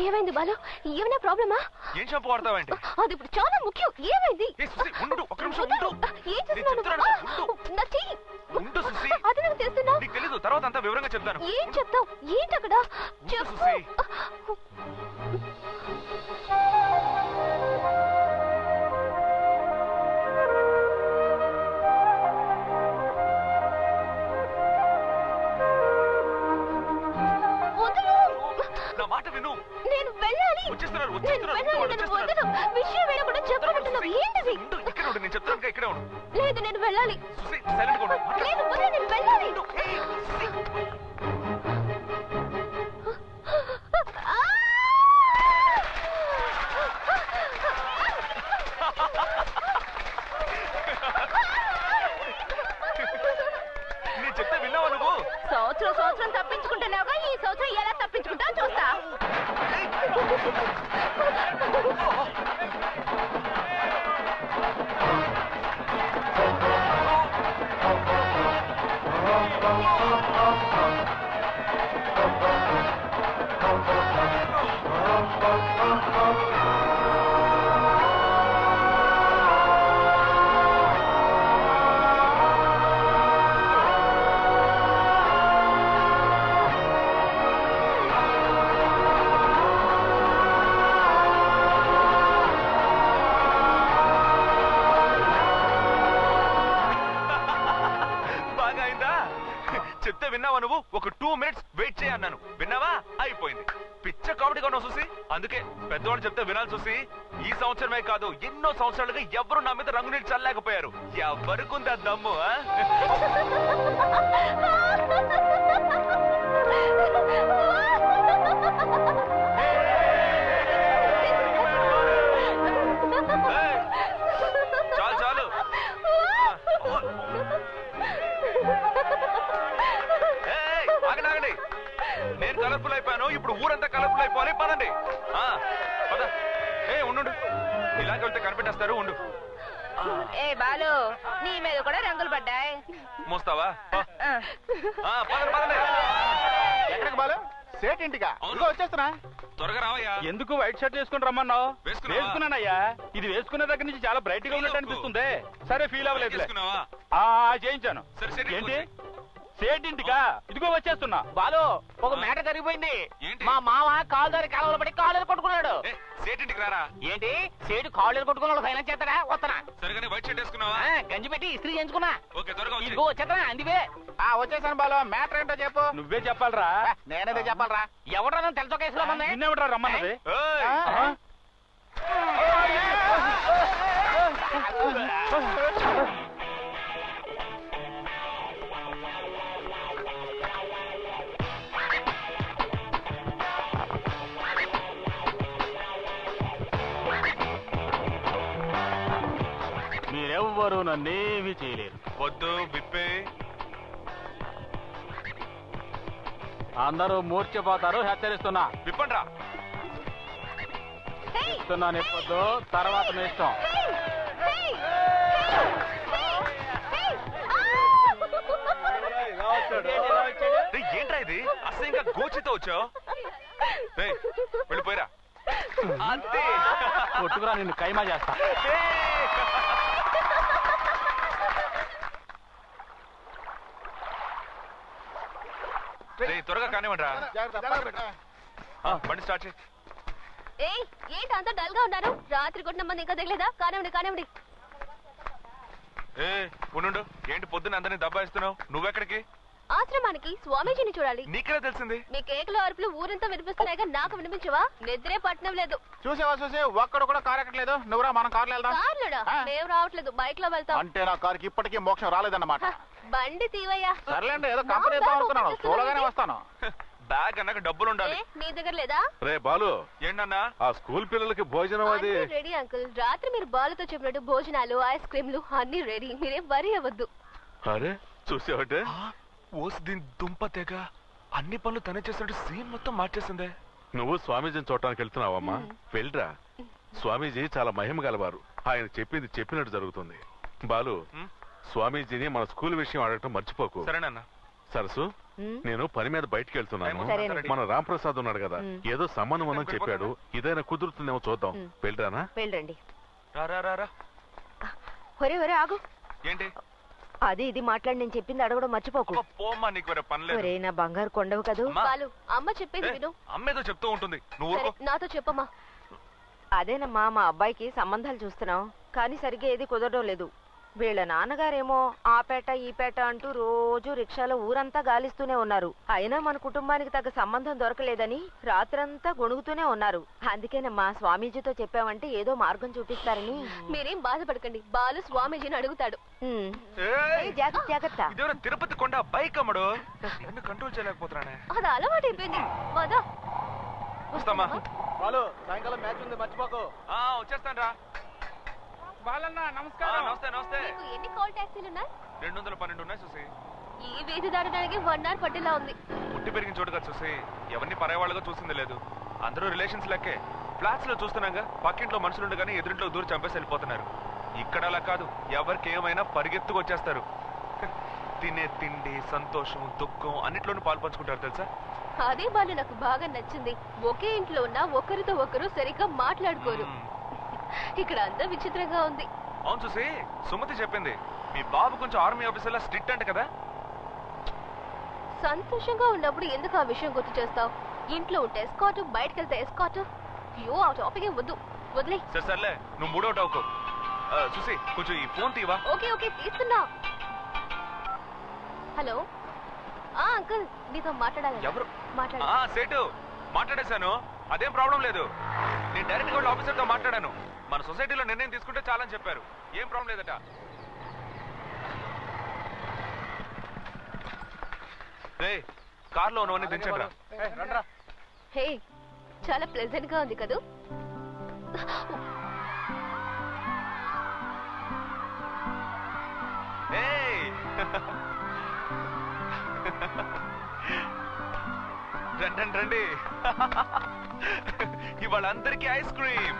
ఏమైంది బాలు? ఏమైనా ప్రాబ్లమా? ఏం షాంపూ వాడతావేంటి? అది ఇప్పుడు చాలా ముఖ్యం. ఏమైంది? ఒక నిమిషం ఉండు. ఏం చేస్తున్నావు? నా చెయ్యి ఉండు సుసి. అది నాకు చేస్తున్నా. నీకు తెలీదు, తర్వాత అంతా వివరంగా చెప్తాను. ఏం చెప్తావు? ఏంటి అక్కడ? చెప్పు సుసి. నా మాట విను. నేను వెళ్ళాలి. వచ్చేస్తున్నారు. విషయం వేయకుండా చెప్పమంటున్నావు. ఏంటిది? ఇక్కడ ఉండు, నేను చెప్తాను. ఇక్కడే ఉండు. లేదు, నేను వెళ్ళాలి. సుసి సైలెంట్ గా ఉండు. లేదు, నేను వెళ్ళాలి. నేను చెప్తే విన్నావా నువ్వు? సంవత్సరం తప్పించుకుంటున్నావుగా, ఈ సంవత్సరం ఎలా తప్పించుకుంటావు చూస్తా. చెప్తే విన్నావా నువ్వు? ఒక 2 minutes వెయిట్ చేయ అన్నాను. విన్నావా? అయిపోయింది. పిచ్చ కామెడీగా ఉన్నావు చూసి. అందుకే పెద్దవాళ్ళు చెప్తే వినాలి చూసి. ఈ సంవత్సరమే కాదు, ఎన్నో సంవత్సరాలుగా ఎవరు నా మీద రంగు నీళ్ళు చల్లలేకపోయారు. ఎవరికుంది ఆ దమ్ము? చాలు చాలు. ఆగండి. నేను కలర్ఫుల్ అయిపోయాను, ఇప్పుడు ఊరంతా కలర్ఫుల్ అయిపోవాలి. పదండి. పద. ఉండు, ఇలాగ వెళ్తే కనిపెట్టేస్తారు. ఉండు. ఏ బాలు, నీ మీద కూడా రంగులు పడ్డాయి. మోస్తావా? పదండి. ఎక్కడికి బాలు? సేట్ ఇంటిగా? వచ్చేస్తున్నా. త్వరగా రావయ్యా. ఎందుకు వైట్ షర్ట్ వేసుకుని రమ్మన్నావు? వేసుకున్నానయ్యా. ఇది వేసుకున్న దగ్గర నుంచి చాలా బ్రైట్ గా ఉన్నట్టు అనిపిస్తుంది. సరే, ఫీల్ అవ్వలేదు. చేయించాను. ఏంటి సేటింటికా? ఇదిగో వచ్చేస్తున్నా. బాలు, ఒక మేట జరిగిపోయింది. మా మామ కాలు దారి కాలంలో పడి కాళ్ళు కొట్టుకున్నాడు. సేటింటికి రారా. ఏంటి సేటు కాళ్ళు కొట్టుకున్నాడు? ఫైనాన్స్ చేస్తారా? వస్తానా. సరిగానే వైట్ షర్ట్ వేసుకున్నావా? గంజి పెట్టి ఇస్త్రీ చేయించుకున్నా. ఓకే, త్వరగా ఇదిగో వచ్చేస్తానా. అందివే వచ్చేసాను. బాలు, మ్యాటర్ ఏంటో చెప్పు. నువ్వే చెప్పాలరా. నేనేదో చెప్పాలరా. ఎవడరా తెలుసో కేసులో మంది? నిన్నెవడరా రమ్మన్నది? మీరెవ్వరూ నన్నేమీ చేయలేరు. వద్దు, విప్పే. అందరూ మూర్చిపోతారు. హెచ్చరిస్తున్నా. విప్పండ్రా. ఇస్తున్నాను. ఇప్పొద్దు, తర్వాత మీ ఇష్టం. ఏంట్రా ఇది? అసలు ఇంకా గోచితో వచ్చావు? వెళ్ళిపోయిరా. అంతే. కొట్టుకురా, నిన్ను కైమా చేస్తా. త్వరగా కానివ్వండిరా. బండి స్టార్ట్ చేయి. ఏంటి అంత డల్ గా ఉన్నారు? రాత్రి కొట్టిన మంది ఇంకా తగలేదా? కానివ్వండి. ఉండు. ఏంటి పొద్దున్న అందరినీ దబ్బాయిస్తున్నావు? నువ్వెక్కడికి? ఆశ్రమానికి స్వామీజీని చూడాలి. నీకెలా తెలిసింది? మీ కేకలు అరుపులు ఊరంతా వినిపిస్తున్నాయిగా, నాకు వినిపించవా? నిద్రే పట్టణం లేదు. చూసేవా? ఒక్కడు కూడా కారు ఎక్కట్లేదు. నువ్వురా, మనం కార్లో వెళ్దాం. కార్లోడా? మేము రావట్లేదు, బైక్ లో వెళ్తాం. అంటే నా కారుకి ఇప్పటికీ మోక్షం రాలేదన్నమాట. బండి తీవయ్యా. సర్లేండి, ఏదో కంపెనీ అనుకున్నాను. చూడగానే వస్తాను. బ్యాగ్ అన్నాక డబ్బులు ఉండాలి. నీ దగ్గర లేదా? రే బాలు, ఏంటన్నా? ఆ స్కూల్ పిల్లలకి భోజనం అది రెడీ అంకుల్. రాత్రి మీరు బాలుతో చెప్పినట్టు భోజనాలు, ఐస్ క్రీమ్లు అన్ని రెడీ. మీరేం వరి అవ్వద్దు. అరే చూసావటే, ఓసి దీని దుంప తెగ అన్ని పనులు తనే చేసినట్టు సీన్ మొత్తం మార్చేసిందే. నువ్వు స్వామీజీని చూడటానికి వెళ్తున్నావమ్మా? వెళ్ళరా. స్వామీజీ చాలా మహిమ గలవారు. ఆయన చెప్పింది చెప్పినట్టు జరుగుతుంది. బాలు, స్వామీజీని మన స్కూల్ విషయం అడగటం మర్చిపోకు. సరేనన్నా. సరసు, నేను పని మీద బయటికి వెళ్తున్నాను. సరేనండి. మన రాంప్రసాద్ ఉన్నాడు కదా, ఏదో సంబంధం ఉందని చెప్పాడు. ఇదైనా కుదురుతుందేమో చూద్దాం. వెళ్ళరానా? వెళ్ళండి. రా. ఒరే ఆగు. ఏంటి అది ఇది మాట్లాడి నేను చెప్పింది అడగడం మర్చిపోకు. పోమ్మా, నీకు వేరే పని లేదు. ఒరే నా బంగారు కొండవు కదూ. అమ్మ చెప్పేది విను. అమ్మేదో చెప్తూ ఉంటుంది, నువ్వు ఊరుకో. నాతో చెప్పమ్మా. అదేనమ్మా, మా అబ్బాయికి సంబంధాలు చూస్తున్నాం, కానీ సరిగ్గా ఏది కుదరడం లేదు. వీళ్ళ నాన్నగారేమో ఆ పేట ఈ పేట అంటూ రోజు రిక్షాలో ఊరంతా గాలిస్తూనే ఉన్నారు. అయినా మన కుటుంబానికి తగ్గ సంబంధం దొరకలేదని రాత్రంతా గొణుగుతూనే ఉన్నారు. అందుకేనమ్మా స్వామీజీతో చెప్పామంటే ఏదో మార్గం చూపిస్తారని. మీరేం బాధపడకండి, బాలు స్వామీజీని అడుగుతాడు. జాగ్రత్త. ఇదేమైనా తిరుపతి కొండ బైక్ అమ్మడు, నన్ను కంట్రోల్ చేయలేకపోతున్నానే. అది అలవాటు అయిపోయింది. వదా వస్తామా? సాయంకాలం మ్యాచ్ ఉంది, మర్చిపోకు. వచ్చేస్తాను రా. బాలన్న నమస్కారం. నమస్తే. మీకు ఎన్ని కాల్ ట్యాక్సీలు ఉన్నాయి? 212 ఉన్నాయి చూసి. ఈ వీధి దాటడానికి 1 అవర్ పట్టేలా ఉంది. పుట్టి పెరిగిన చోటుగా చూసి ఎవరిని పరాయవాళ్ళగా చూసింది లేదు. అందరూ రిలేషన్స్ లెక్కే. ఫ్లాట్స్ లో చూస్తున్నాగా, పక్కింట్లో మనుషులుండగానే ఎదురింట్లో దూరం చంపేసి వెళ్ళిపోతున్నారు. ఇక్కడ అలా కాదు, ఎవరికి ఏమైనా పరిగెత్తుకు వచ్చేస్తారు. తినే తిండి, సంతోషం, దుఃఖం అన్నిట్లోనూ పాలు పంచుకుంటారు తెలుసా. అదే బాలు నాకు బాగా నచ్చింది. ఒకే ఇంట్లో ఉన్న ఒకరితో ఒకరు సరిగ్గా మాట్లాడుకోరు. ఇక్కడ అంతా విచిత్రంగా ఉంది. అవును చూసి, సుమతి చెప్పింది మీ బాబు కొంచెం ఆర్మీ ఆఫీసర్ లా స్ట్రిక్ట్ అంట కదా. సంతోషంగా ఉన్నప్పుడు ఎందుకు ఆ విషయం గుర్తు చేస్తావు? ఇంట్లో ఉంటే ఎస్కాట్, బయటకు వెళ్తే ఎస్కాట్. అయ్యో ఆ టాపిక్ వద్దు, వదిలే. సర్లే, నువ్వు మూడోట్ అవుకో. చూసి కొంచెం ఈ ఫోన్ తీవా. ఓకే తీస్తున్నా. హలో అంకుల్, నీతో మాట్లాడాలి. ఎవరు? మాట్లాడు. సేటు మాట్లాడేశాను, అదేం ప్రాబ్లం లేదు. నేను డైరెక్ట్ గా ఆఫీసర్ తో మాట్లాడాను. మన సొసైటీలో నిర్ణయం తీసుకుంటే చాలని చెప్పారు, ఏం ప్రాబ్లం లేదట. రే, కార్లో ఉన్నవన్నీ దించండి రా. హే, చాలా ప్లెజెంట్ గా ఉంది కదూ. రండి ఇవాళ అందరికీ ఐస్ క్రీమ్.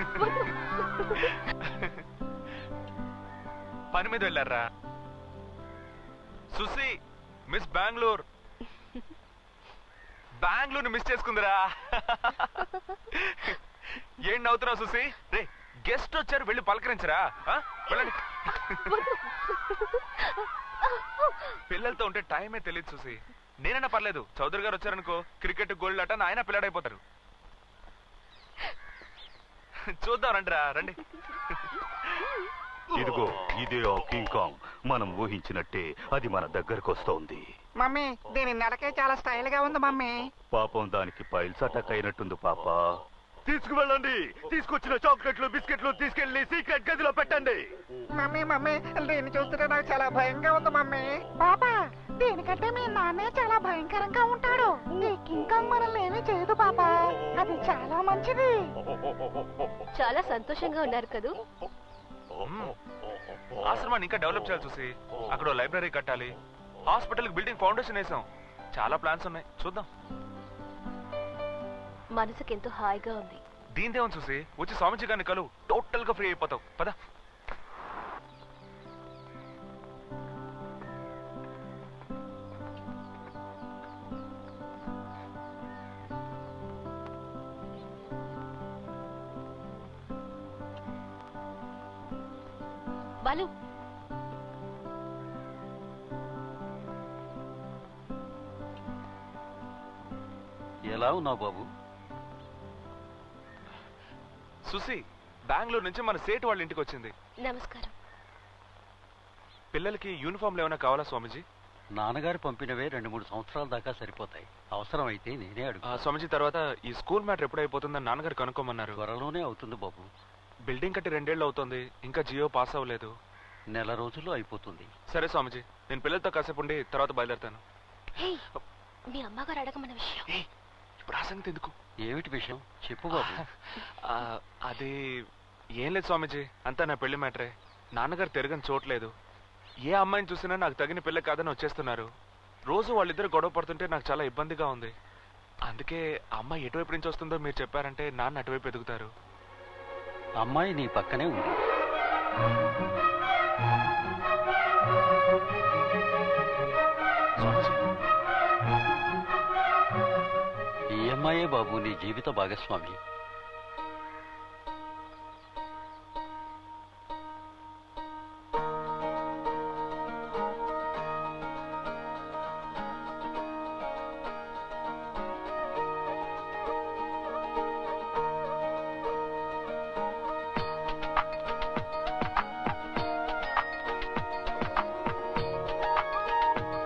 పని మీద వెళ్ళారా? సుసి మిస్ బెంగళూరు మిస్ చేసుకుందిరా. ఏం నవ్వుతున్నావు సుసి? రే, గెస్ట్ వచ్చారు, వెళ్ళి పలకరించరా. వెళ్ళండి. పిల్లలతో ఉంటే టైమే తెలియదు సుసి. నేనైనా పర్లేదు, చౌదరి గారు వచ్చారనుకో, క్రికెట్ గోల్డ్ ఆట ఆయన పిల్లాడైపోతారు. చూద్దాం రండి. ఇదిగో ఇదే ఆ కింగ్ కాంగ్. మనం ఊహించినట్టే అది మన దగ్గరకు వస్తోంది. మమ్మీ, దీని నడకే చాలా స్టైల్ గా ఉంది మమ్మీ. పాపం దానికి పైల్స్ అటాక్ అయినట్టుంది పాప. తీసుకువెళ్ళండి. తీసుకొచ్చిన చాక్లెట్లు, బిస్కెట్లు తీసుకెళ్లి సీక్రెట్ గదిలో పెట్టండి. మమ్మీ, దీన్ని చూస్తుంటే నాకు చాలా భయంగా ఉంది మమ్మీ. పాపా, దీనికంటే మీ నాన్నే చాలా భయంకరంగా ఉంటాడు. ఈ కింగ్ కాంగ్ మనల్ని ఏమీ చేయదు పాపా, అది చాలా మంచిది. చాలా సంతోషంగా ఉన్నారు కదూ. ఆశ్రమాన్ని ఇంకా డెవలప్ చేయాలి చూసి. అక్కడ లైబ్రరీ కట్టాలి, హాస్పిటల్ బిల్డింగ్ ఫౌండేషన్ వేసాం. చాలా ప్లాన్స్ ఉన్నాయి, చూద్దాం. మనసుకి ఎంతో హాయిగా ఉంది. దీనిదేమని చూసి, వచ్చి స్వామిజీ గారిని కలు, టోటల్ గా ఫ్రీ అయిపోతావు. పద. బాలు, ఎలా ఉన్నావు బాబు? సుసి బెంగళూరు నుంచి మన సేటు వాళ్ళ ఇంటికి వచ్చింది. నమస్కారం. పిల్లలకి యూనిఫామ్లు ఏమైనా కావాలా స్వామిజీ? నాన్నగారు పంపినవే 2-3 సంవత్సరాల దాకా సరిపోతాయి. అవసరం అయితే నేనే అడుగు. స్వామిజీ, తర్వాత ఈ స్కూల్ మ్యాటర్ ఎప్పుడు అయిపోతుందని నాన్నగారు కనుక్కోమన్నారు. త్వరలోనే అవుతుంది బాబు. బిల్డింగ్ కట్టి 2 ఏళ్ళు అవుతుంది, ఇంకా జియో పాస్ అవ్వలేదు. నెల రోజుల్లో అయిపోతుంది. సరే స్వామిజీ, నేను పిల్లలతో కాసేపు ఉండి తర్వాత బయలుదేరుతాను. మీ అమ్మగారు అడగమన్న విషయం. ఇప్పుడు ఆ సంగతి ఎందుకు? ఏమిటి విషయం చెప్పు బాబు. అది ఏం లేదు స్వామిజీ, అంతా నా పెళ్లి మ్యాటరే. నాన్నగారు తిరగని చోట్లేదు. ఏ అమ్మాయిని చూసినా నాకు తగిన పిల్ల కాదని వచ్చేస్తున్నారు. రోజు వాళ్ళిద్దరు గొడవ పడుతుంటే నాకు చాలా ఇబ్బందిగా ఉంది. అందుకే అమ్మాయి ఎటువైపు నుంచి వస్తుందో మీరు చెప్పారంటే నాన్న అటువైపు ఎదుగుతారు. అమ్మాయి నీ పక్కనే ఉంది. స్వామిజీ, ఈ అమ్మాయే బాబు నీ జీవిత భాగస్వామి.